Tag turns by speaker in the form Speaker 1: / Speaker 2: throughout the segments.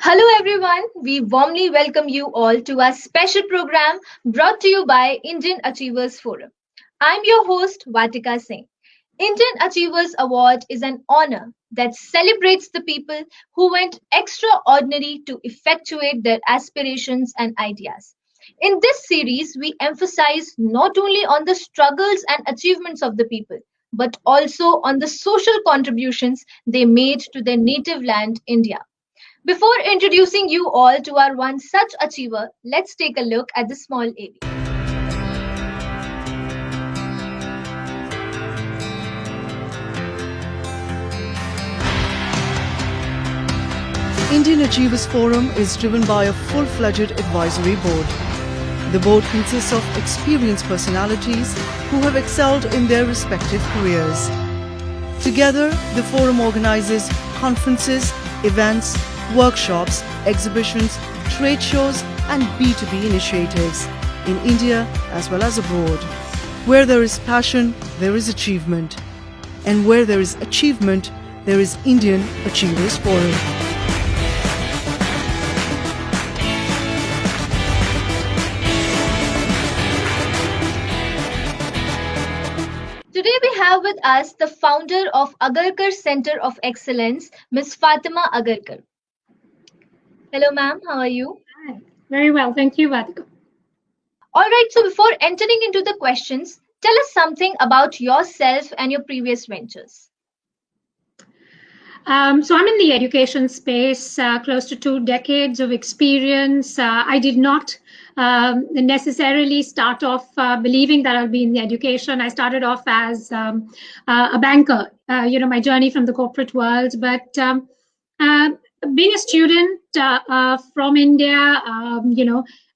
Speaker 1: Hello, everyone. We warmly welcome you all to our special program brought to you by Indian Achievers Forum. I'm your host, Vatika Singh. Indian Achievers Award is an honor that celebrates the people who went extraordinary to effectuate their aspirations and ideas. In this series, we emphasize not only on the struggles and achievements of the people, but also on the social contributions they made to their native land, India. Before introducing you all to our one such achiever, let's take a look at the small AV.
Speaker 2: The Indian Achievers Forum is driven by a full-fledged advisory board. The board consists of experienced personalities who have excelled in their respective careers. Together, the forum organizes conferences, events, workshops, exhibitions, trade shows, and B2B initiatives in India as well as abroad. Where there is passion, there is achievement. And where there is achievement, there is Indian Achievers Forum.
Speaker 1: Today we have with us the founder of Agarkar Center of Excellence, Ms. Fatima Agarkar. Hello, ma'am. How are you?
Speaker 3: Hi. Very well, thank you, Vatika.
Speaker 1: All right. So before entering into the questions, tell us something about yourself and your previous ventures.
Speaker 3: So I'm in the education space, close to 2 decades of experience. I did not necessarily start off believing that I'll be in the education. I started off as a banker, my journey from the corporate world. But uh, being a student from India,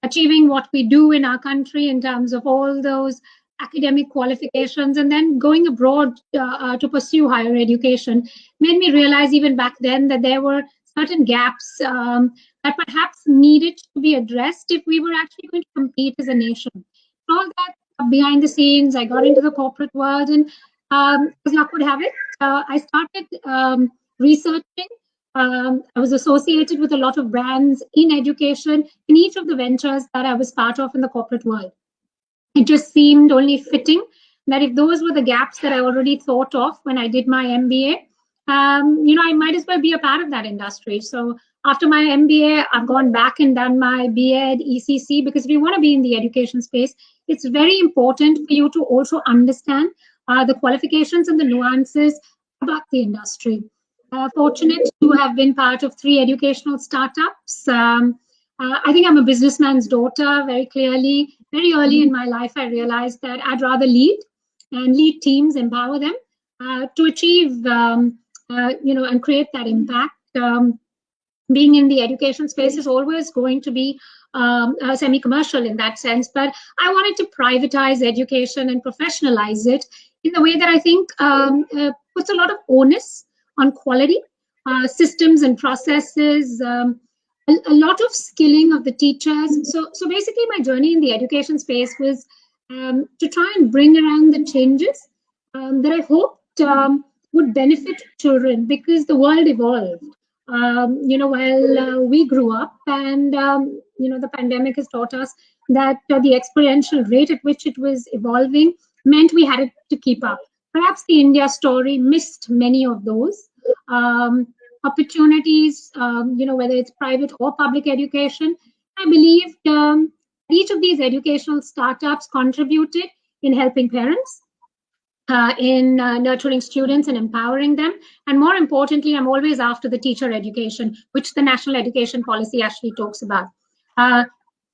Speaker 3: achieving what we do in our country in terms of all those academic qualifications and then going abroad to pursue higher education made me realize even back then that there were certain gaps that perhaps needed to be addressed if we were actually going to compete as a nation. All that behind the scenes, I got into the corporate world, and as luck would have it, I started researching. I was associated with a lot of brands in education in each of the ventures that I was part of in the corporate world. It just seemed only fitting that if those were the gaps that I already thought of when I did my MBA, I might as well be a part of that industry. So after my MBA, I've gone back and done my BEd, ECC, because if you want to be in the education space, it's very important for you to also understand the qualifications and the nuances about the industry. Fortunate to have been part of 3 educational startups. I think I'm a businessman's daughter very clearly. Very early in my life, I realized that I'd rather lead and lead teams, empower them to achieve, and create that impact. Being in the education space is always going to be semi-commercial in that sense, but I wanted to privatize education and professionalize it in the way that I think puts a lot of onus on quality, systems and processes, a lot of skilling of the teachers. So basically, my journey in the education space was to try and bring around the changes that I hoped would benefit children because the world evolved. While we grew up, and the pandemic has taught us that the exponential rate at which it was evolving meant we had to keep up. Perhaps the India story missed many of those. Opportunities, whether it's private or public education. I believe each of these educational startups contributed in helping parents, in nurturing students and empowering them. And more importantly, I'm always after the teacher education, which the National Education Policy actually talks about.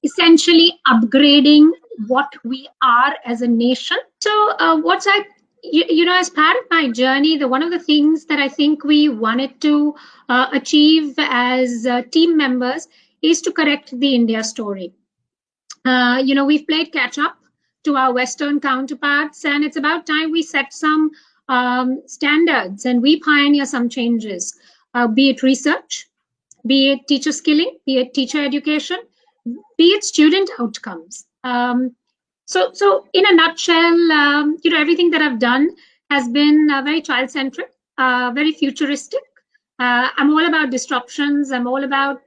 Speaker 3: Essentially upgrading what we are as a nation. So what's I as part of my journey, one of the things that I think we wanted to achieve as team members is to correct the India story. We've played catch up to our Western counterparts, and it's about time we set some standards and we pioneer some changes, be it research, be it teacher skilling, be it teacher education, be it student outcomes. So in a nutshell, everything that I've done has been very child-centric, very futuristic, I'm all about disruptions. I'm all about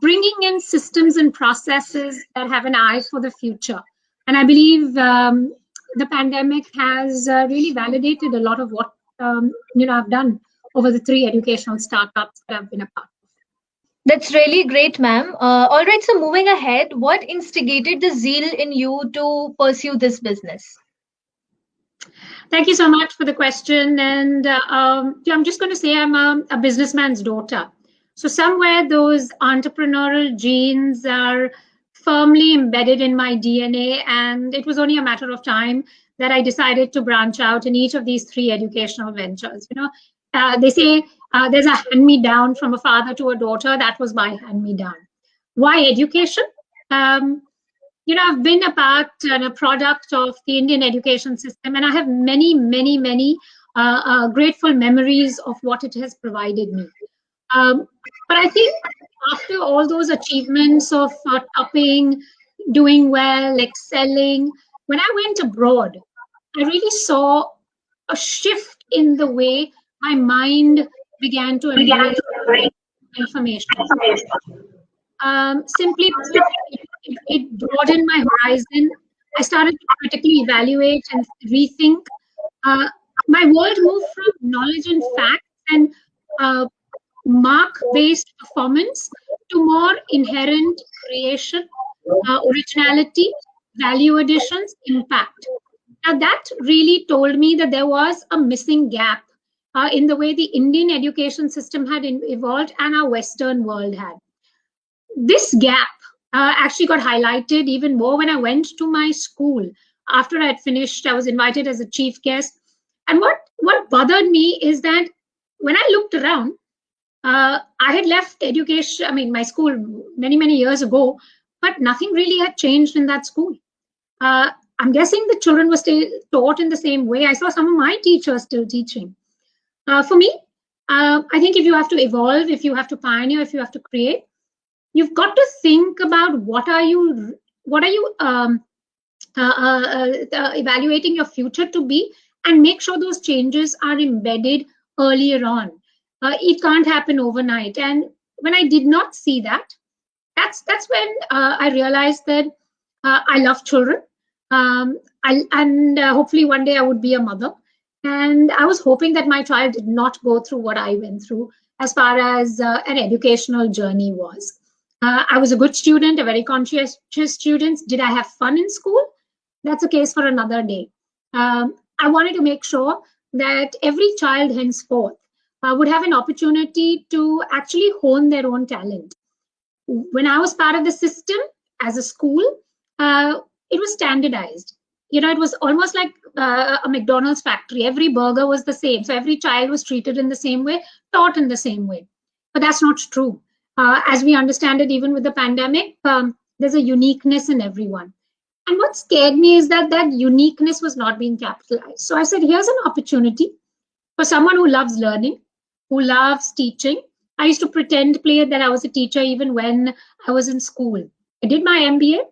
Speaker 3: bringing in systems and processes that have an eye for the future. And I believe the pandemic has really validated a lot of what I've done over the 3 educational startups that I've been a part of.
Speaker 1: That's really great, ma'am. All right, so moving ahead, what instigated the zeal in you to pursue this business?
Speaker 3: Thank you so much for the question. And I'm just going to say I'm a businessman's daughter. So somewhere those entrepreneurial genes are firmly embedded in my DNA. And it was only a matter of time that I decided to branch out in each of these 3 educational ventures. They say there's a hand-me-down from a father to a daughter. That was my hand-me-down. Why education? I've been a part and a product of the Indian education system, and I have many, many, many grateful memories of what it has provided me. But I think after all those achievements of topping, doing well, excelling, when I went abroad, I really saw a shift in the way my mind began to embrace information. Simply put, it broadened my horizon. I started to critically evaluate and rethink. My world moved from knowledge and facts and mark-based performance to more inherent creation, originality, value additions, impact. Now that really told me that there was a missing gap in the way the Indian education system had evolved and our Western world had. This gap actually got highlighted even more when I went to my school. After I had finished, I was invited as a chief guest. And what bothered me is that when I looked around, I had left education, my school many, many years ago, but nothing really had changed in that school. I'm guessing the children were still taught in the same way. I saw some of my teachers still teaching. For me, I think if you have to evolve, if you have to pioneer, if you have to create, you've got to think about what are you evaluating your future to be, and make sure those changes are embedded earlier on. It can't happen overnight. And when I did not see that, that's when I realized that I love children, and hopefully one day I would be a mother. And I was hoping that my child did not go through what I went through as far as an educational journey was. I was a good student, a very conscientious student. Did I have fun in school? That's a case for another day. I wanted to make sure that every child henceforth would have an opportunity to actually hone their own talent. When I was part of the system as a school, it was standardized. It was almost like a McDonald's factory. Every burger was the same. So every child was treated in the same way, taught in the same way. But that's not true. As we understand it, even with the pandemic, there's a uniqueness in everyone. And what scared me is that that uniqueness was not being capitalized. So I said, here's an opportunity for someone who loves learning, who loves teaching. I used to pretend play that I was a teacher even when I was in school. I did my MBA,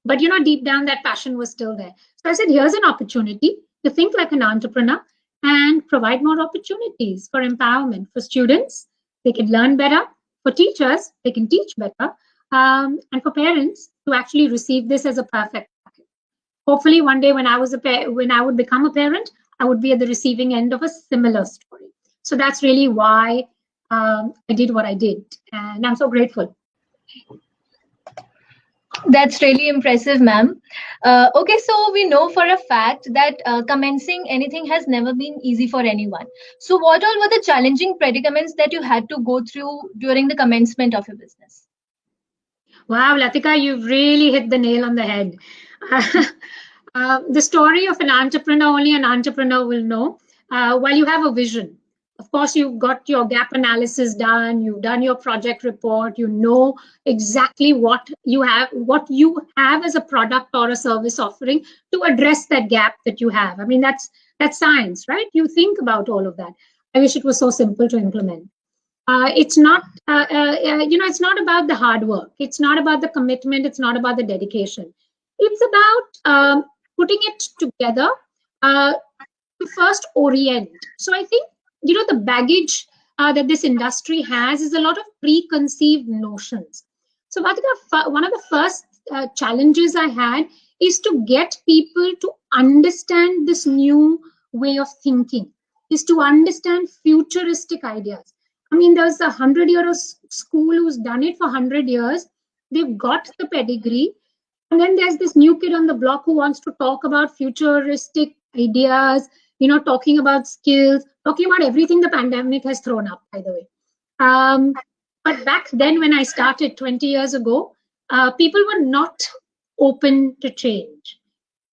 Speaker 3: but deep down that passion was still there. So I said, here's an opportunity to think like an entrepreneur and provide more opportunities for empowerment for students. They can learn better. For teachers, they can teach better. And for parents to actually receive this as a perfect package. Hopefully one day when I would become a parent, I would be at the receiving end of a similar story. So that's really why I did what I did. And I'm so grateful.
Speaker 1: That's really impressive, ma'am. Okay, so we know for a fact that commencing anything has never been easy for anyone. So what all were the challenging predicaments that you had to go through during the commencement of your business?
Speaker 3: Wow, Latika, you've really hit the nail on the head. The story of an entrepreneur, only an entrepreneur will know. While you have a vision, of course, you've got your gap analysis done, you've done your project report, you know exactly what you have as a product or a service offering to address that gap that you have. That's science, right? You think about all of that. I wish it was so simple to implement. It's not, it's not about the hard work. It's not about the commitment. It's not about the dedication. It's about putting it together to first orient. So I think, the baggage that this industry has is a lot of preconceived notions. So one of the first challenges I had is to get people to understand this new way of thinking, is to understand futuristic ideas. I mean, there's 100-year school who's done it for 100 years. They've got the pedigree. And then there's this new kid on the block who wants to talk about futuristic ideas, talking about skills, talking about everything the pandemic has thrown up, by the way. But back then, when I started 20 years ago, people were not open to change.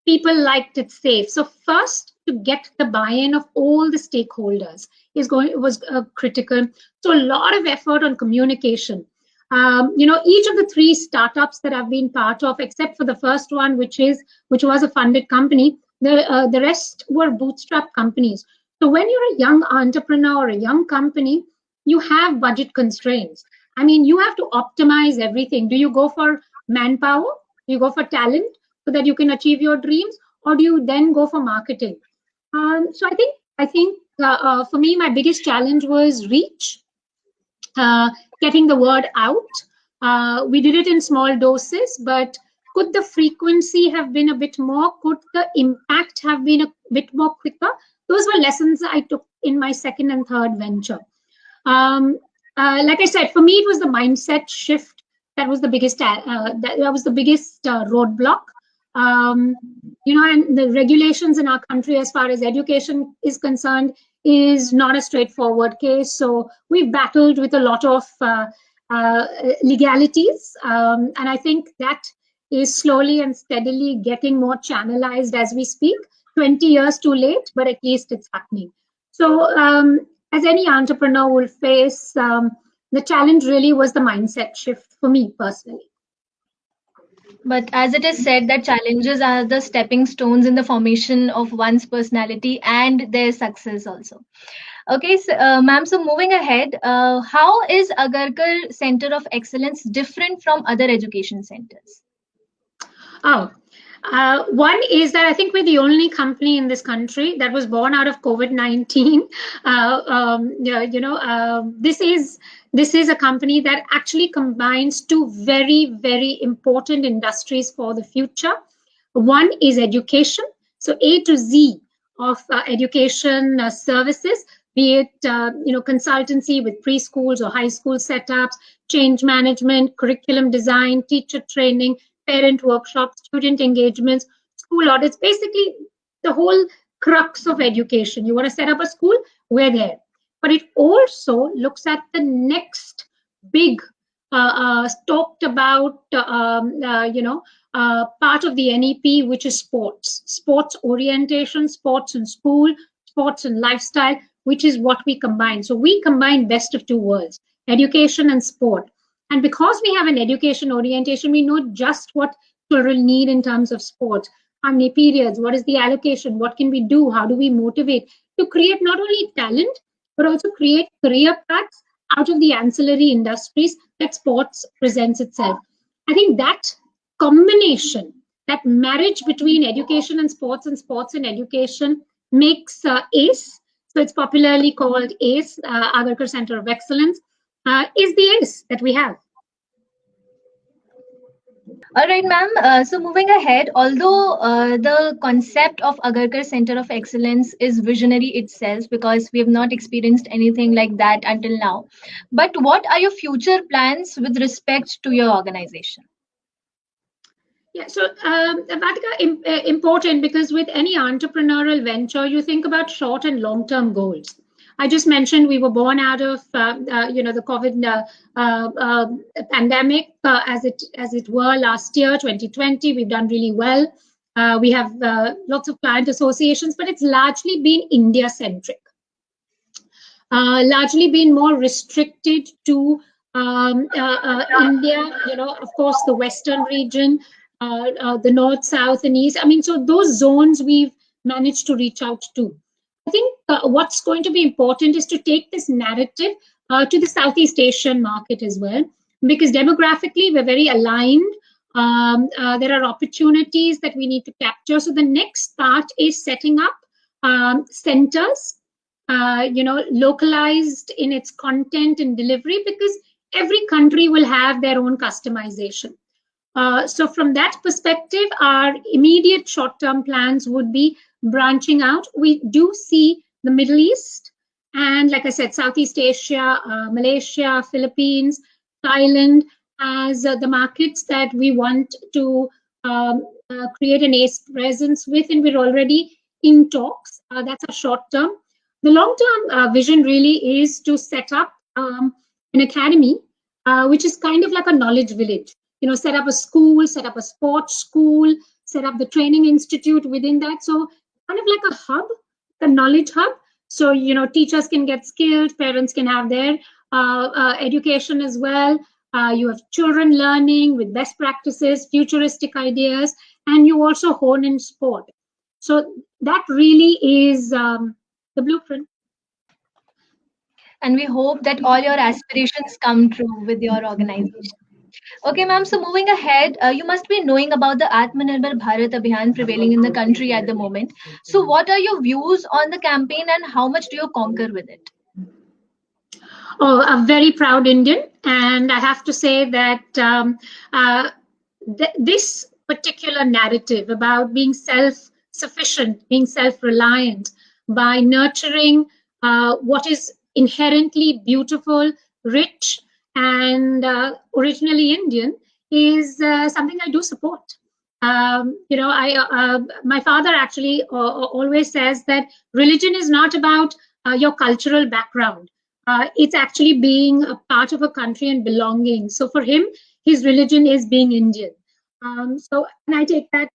Speaker 3: People liked it safe. So first, to get the buy-in of all the stakeholders was critical. So a lot of effort on communication. Each of the 3 startups that I've been part of, except for the first one, which was a funded company, the rest were bootstrap companies. So when you're a young entrepreneur or a young company, you have budget constraints. I mean, you have to optimize everything. Do you go for manpower? Do you go for talent so that you can achieve your dreams, or do you then go for marketing? So I think for me, my biggest challenge was reach. Getting the word out. We did it in small doses, but could the frequency have been a bit more? Could the impact have been a bit more quicker? Those were lessons I took in my second and third venture. Like I said, for me, it was the mindset shift that was the biggest roadblock. And the regulations in our country as far as education is concerned is not a straightforward case. So we've battled with a lot of legalities. And I think that is slowly and steadily getting more channelized as we speak. 20 years too late, but at least it's happening. So as any entrepreneur will face, the challenge really was the mindset shift for me personally.
Speaker 1: But as it is said that challenges are the stepping stones in the formation of one's personality and their success also. Okay, so, ma'am, so moving ahead, how is Agarkar Center of Excellence different from other education centers?
Speaker 3: One is that I think we're the only company in this country that was born out of COVID-19. This is a company that actually combines 2 very, very important industries for the future. One is education, so A to Z of education services, be it consultancy with preschools or high school setups, change management, curriculum design, teacher training, parent workshops, student engagements, school audits, basically the whole crux of education. You want to set up a school, we're there. But it also looks at the next big talked about part of the NEP, which is sports orientation, sports and school, sports and lifestyle, which is what we combine. So we combine best of 2 worlds, education and sport. And because we have an education orientation, we know just what children need in terms of sports. How many periods? What is the allocation? What can we do? How do we motivate to create not only talent, but also create career paths out of the ancillary industries that sports presents itself. I think that combination, that marriage between education and sports and education makes ACE. So it's popularly called ACE, Agarkar Center of Excellence, is the ACE that we have.
Speaker 1: All right, ma'am. So moving ahead, although the concept of Agarkar Center of Excellence is visionary itself because we have not experienced anything like that until now, but what are your future plans with respect to your organization?
Speaker 3: Yeah, so Vatika, important because with any entrepreneurial venture, you think about short and long-term goals. I just mentioned we were born out of the COVID pandemic, as it were last year, 2020. We've done really well. We have lots of client associations, but it's largely been India-centric. Largely been more restricted to India. Of course, the Western region, the North, South, and East. I mean, so those zones we've managed to reach out to. I think what's going to be important is to take this narrative to the Southeast Asian market as well, because demographically we're very aligned. There are opportunities that we need to capture. So the next part is setting up centers localized in its content and delivery, because every country will have their own customization. So from that perspective, our immediate short-term plans would be branching out. We do see the Middle East and, like I said, Southeast Asia, Malaysia, Philippines, Thailand as the markets that we want to create an ACE presence with, and we're already in talks. That's a short term. The long-term vision really is to set up an academy, which is kind of like a knowledge village. Set up a school, set up a sports school, set up the training institute within that. So kind of like a hub, a knowledge hub. So, teachers can get skilled, parents can have their education as well. You have children learning with best practices, futuristic ideas, and you also hone in sport. So that really is the blueprint.
Speaker 1: And we hope that all your aspirations come true with your organization. Okay, ma'am. So moving ahead, you must be knowing about the Atmanirbhar Bharat Abhiyan prevailing in the country at the moment. So what are your views on the campaign and how much do you conquer with it?
Speaker 3: Oh, a very proud Indian. And I have to say that this particular narrative about being self-sufficient, being self-reliant by nurturing what is inherently beautiful, rich, and originally Indian is something I do support. My father actually always says that religion is not about your cultural background. It's actually being a part of a country and belonging. So for him, his religion is being Indian. And I take that,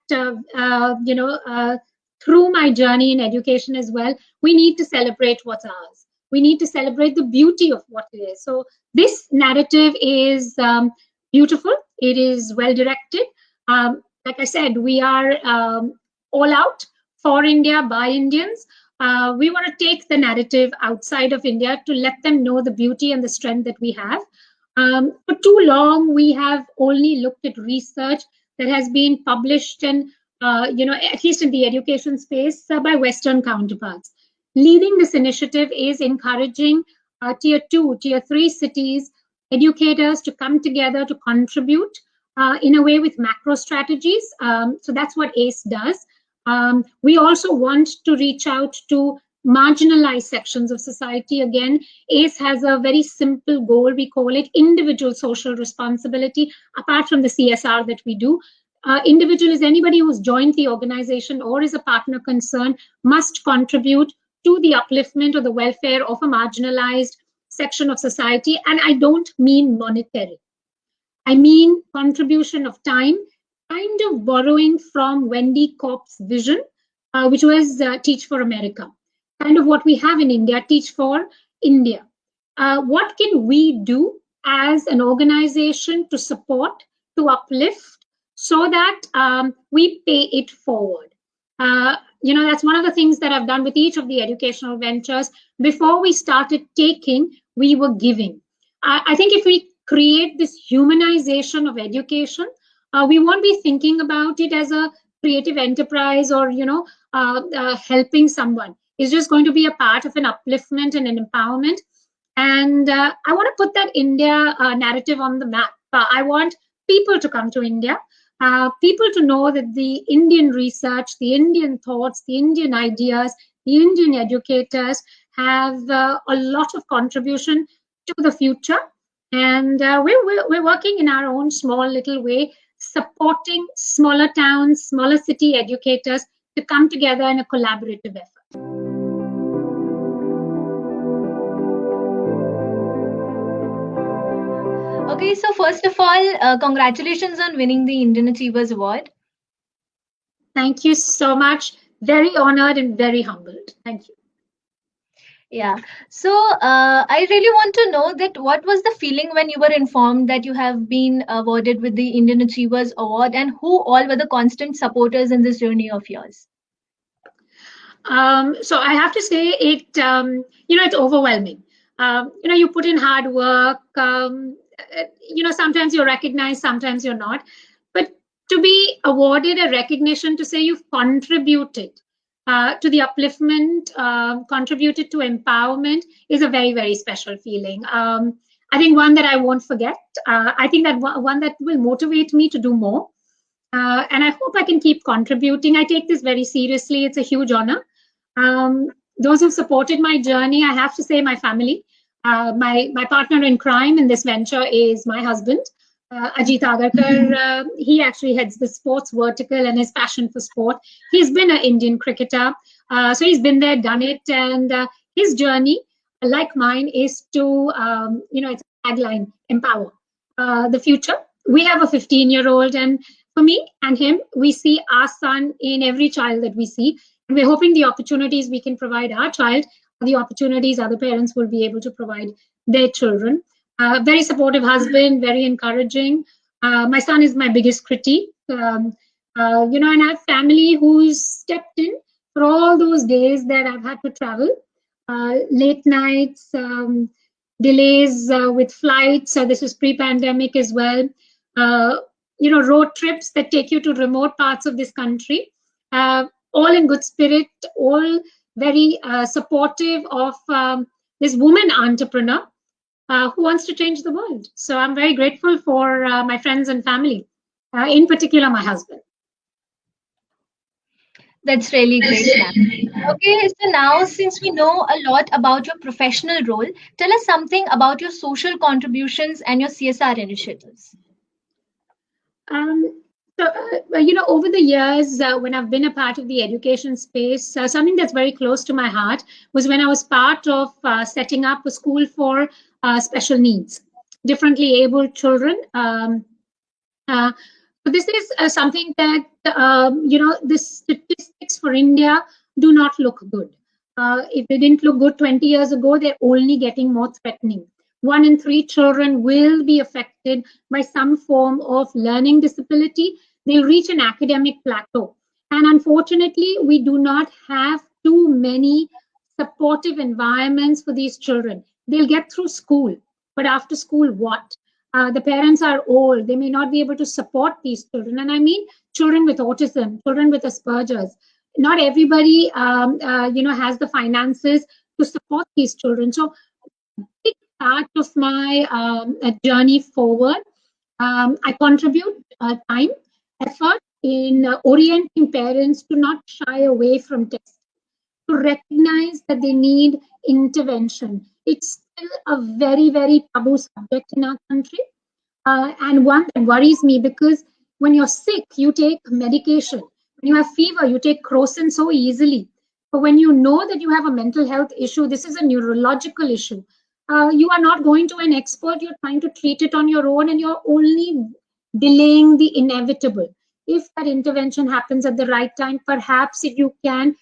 Speaker 3: through my journey in education as well. We need to celebrate what's ours. We need to celebrate the beauty of what it is. So this narrative is beautiful. It is well directed. Like I said, we are all out for India, by Indians. We want to take the narrative outside of India to let them know the beauty and the strength that we have. For too long, we have only looked at research that has been published and, at least in the education space, by Western counterparts. Leading this initiative is encouraging tier 2, tier 3 cities, educators to come together to contribute in a way with macro strategies. So that's what ACE does. We also want to reach out to marginalized sections of society. Again, ACE has a very simple goal. We call it individual social responsibility, apart from the CSR that we do. Individual is anybody who's joined the organization or is a partner concern must contribute to the upliftment or the welfare of a marginalized section of society. And I don't mean monetary. I mean contribution of time, kind of borrowing from Wendy Kopp's vision, which was Teach for America. Kind of what we have in India, Teach for India. What can we do as an organization to support, to uplift, so that we pay it forward? That's one of the things that I've done with each of the educational ventures. Before we started taking, we were giving. I think if we create this humanization of education, we won't be thinking about it as a creative enterprise or, helping someone. It's just going to be a part of an upliftment and an empowerment. And I want to put that India narrative on the map. I want people to come to India, people to know that the Indian research, the Indian thoughts, the Indian ideas, the Indian educators have a lot of contribution to the future. And we're working in our own small little way, supporting smaller towns, smaller city educators to come together in a collaborative effort.
Speaker 1: Okay, so first of all, congratulations on winning the Indian Achievers Award.
Speaker 3: Thank you so much. Very honored and very humbled. Thank you.
Speaker 1: Yeah. So I really want to know that what was the feeling when you were informed that you have been awarded with the Indian Achievers Award, and who all were the constant supporters in this journey of yours?
Speaker 3: So I have to say it, it's overwhelming. You put in hard work, sometimes you're recognized, sometimes you're not. But to be awarded a recognition to say you've contributed to the upliftment, contributed to empowerment is a very, very special feeling. I think one that I won't forget. I think that one that will motivate me to do more. And I hope I can keep contributing. I take this very seriously. It's a huge honor. Those who've supported my journey, I have to say my family. My partner in crime in this venture is my husband, Ajit Agarkar. He actually heads the sports vertical and his passion for sport. He's been an Indian cricketer. So he's been there, done it. And his journey, like mine, is to, it's a tagline, empower the future. We have a 15-year-old, and for me and him, we see our son in every child that we see. And we're hoping the opportunities we can provide our child are the opportunities other parents will be able to provide their children. Very supportive husband, very encouraging. My son is my biggest critique. And I have family who's stepped in for all those days that I've had to travel. Late nights, delays with flights. This is pre-pandemic as well. Road trips that take you to remote parts of this country, all in good spirit, all very supportive of this woman entrepreneur who wants to change the world. So I'm very grateful for my friends and family, in particular my husband.
Speaker 1: That's really great, ma'am. Okay, so now since we know a lot about your professional role, tell us something about your social contributions and your CSR initiatives.
Speaker 3: Over the years, when I've been a part of the education space, something that's very close to my heart was when I was part of setting up a school for special needs, differently abled children. This is something that, the statistics for India do not look good. If they didn't look good 20 years ago, they're only getting more threatening. 1 in 3 children will be affected by some form of learning disability. They'll reach an academic plateau. And unfortunately, we do not have too many supportive environments for these children. They'll get through school, but after school, what? The parents are old. They may not be able to support these children. And I mean children with autism, children with Asperger's. Not everybody, has the finances to support these children. So big part of my journey forward, I contribute time, effort in orienting parents to not shy away from testing, to recognize that they need intervention. It's still a very, very taboo subject in our country, and one that worries me because when you're sick, you take medication. When you have fever, you take Crocin so easily. But when you know that you have a mental health issue, this is a neurological issue. You are not going to an expert, you're trying to treat it on your own, and you're only delaying the inevitable. If that intervention happens at the right time, perhaps you can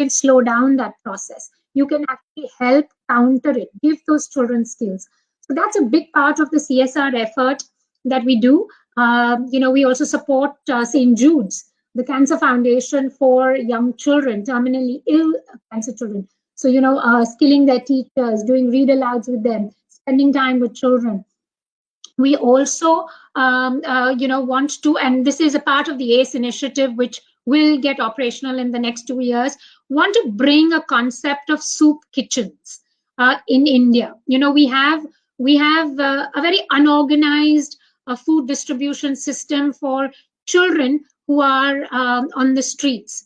Speaker 3: slow down that process. You can actually help counter it, give those children skills. So that's a big part of the CSR effort that we do. We also support St. Jude's, the Cancer Foundation for young children, terminally ill cancer children. So, skilling their teachers, doing read alouds with them, spending time with children. We also, want to, and this is a part of the ACE initiative, which will get operational in the next 2 years, want to bring a concept of soup kitchens in India. We have a very unorganized food distribution system for children who are on the streets.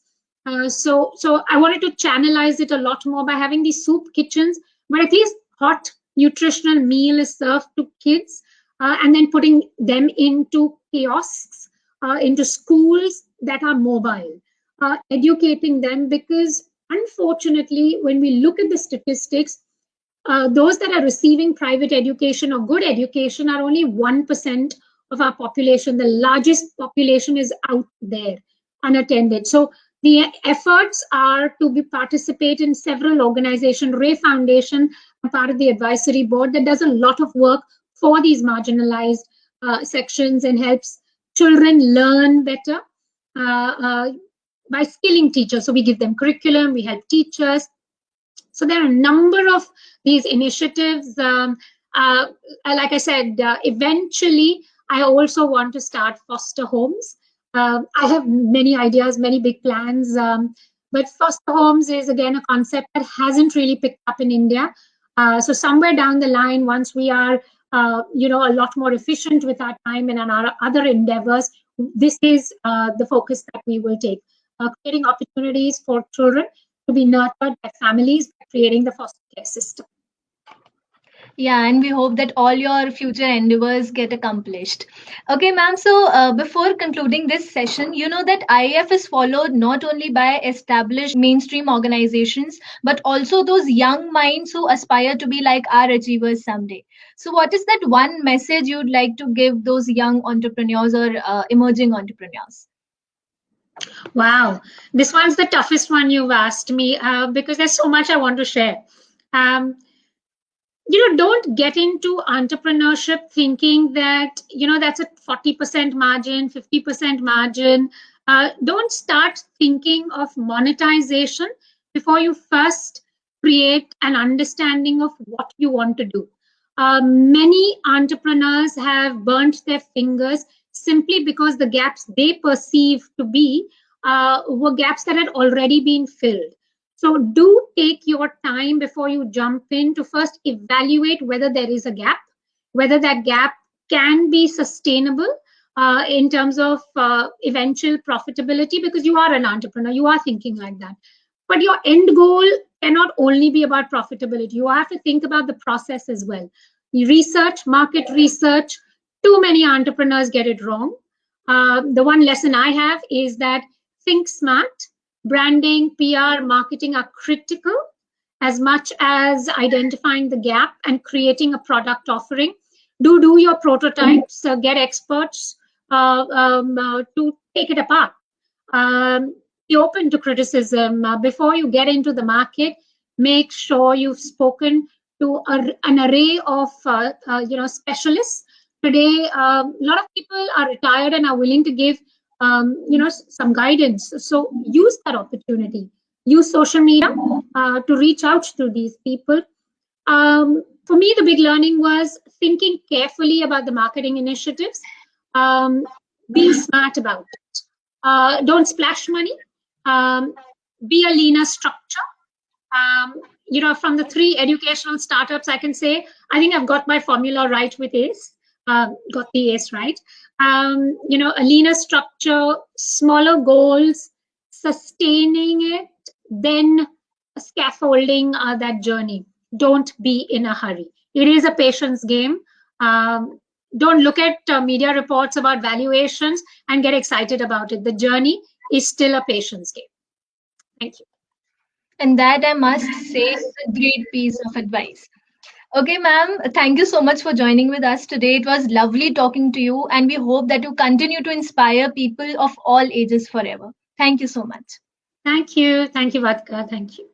Speaker 3: So I wanted to channelize it a lot more by having these soup kitchens, where at least hot nutritional meal is served to kids, and then putting them into kiosks, into schools that are mobile, educating them, because unfortunately, when we look at the statistics, those that are receiving private education or good education are only 1% of our population. The largest population is out there, unattended. So the efforts are to participate in several organizations. Ray Foundation, I'm part of the advisory board that does a lot of work for these marginalized sections and helps children learn better by skilling teachers. So we give them curriculum, we help teachers. So there are a number of these initiatives. Like I said, eventually, I also want to start foster homes. I have many ideas, many big plans. But foster homes is again a concept that hasn't really picked up in India. So somewhere down the line, once we are, a lot more efficient with our time and our other endeavors, this is the focus that we will take. Creating opportunities for children to be nurtured by families, creating the foster care system.
Speaker 1: Yeah, and we hope that all your future endeavors get accomplished. Okay, ma'am. So, before concluding this session, you know that IAF is followed not only by established mainstream organizations, but also those young minds who aspire to be like our achievers someday. So, what is that one message you'd like to give those young entrepreneurs or emerging entrepreneurs?
Speaker 3: Wow, this one's the toughest one you've asked me because there's so much I want to share. Um, don't get into entrepreneurship thinking that that's a 40% margin, 50% margin. Don't start thinking of monetization before you first create an understanding of what you want to do. Many entrepreneurs have burnt their fingers simply because the gaps they perceive to be were gaps that had already been filled. So do take your time before you jump in to first evaluate whether there is a gap, whether that gap can be sustainable in terms of eventual profitability, because you are an entrepreneur, you are thinking like that. But your end goal cannot only be about profitability. You have to think about the process as well. Research, market research, too many entrepreneurs get it wrong. The one lesson I have is that think smart. Branding, PR, marketing are critical as much as identifying the gap and creating a product offering. Do your prototypes, get experts to take it apart. Be open to criticism. Before you get into the market, make sure you've spoken to an array of specialists. Today, a lot of people are retired and are willing to give some guidance. So use that opportunity. Use social media to reach out to these people. For me, the big learning was thinking carefully about the marketing initiatives, being smart about it. Don't splash money. Be a leaner structure. From the 3 educational startups, I can say I think I've got my formula right with ACE. Got the ACE right. A leaner structure, smaller goals, sustaining it, then scaffolding that journey. Don't be in a hurry. It is a patience game. Don't look at media reports about valuations and get excited about it. The journey is still a patience game. Thank you.
Speaker 1: And that, I must say, is a great piece of advice. Okay, ma'am, thank you so much for joining with us today. It was lovely talking to you, and we hope that you continue to inspire people of all ages forever. Thank you so much.
Speaker 3: Thank you. Thank you, Vatka. Thank you.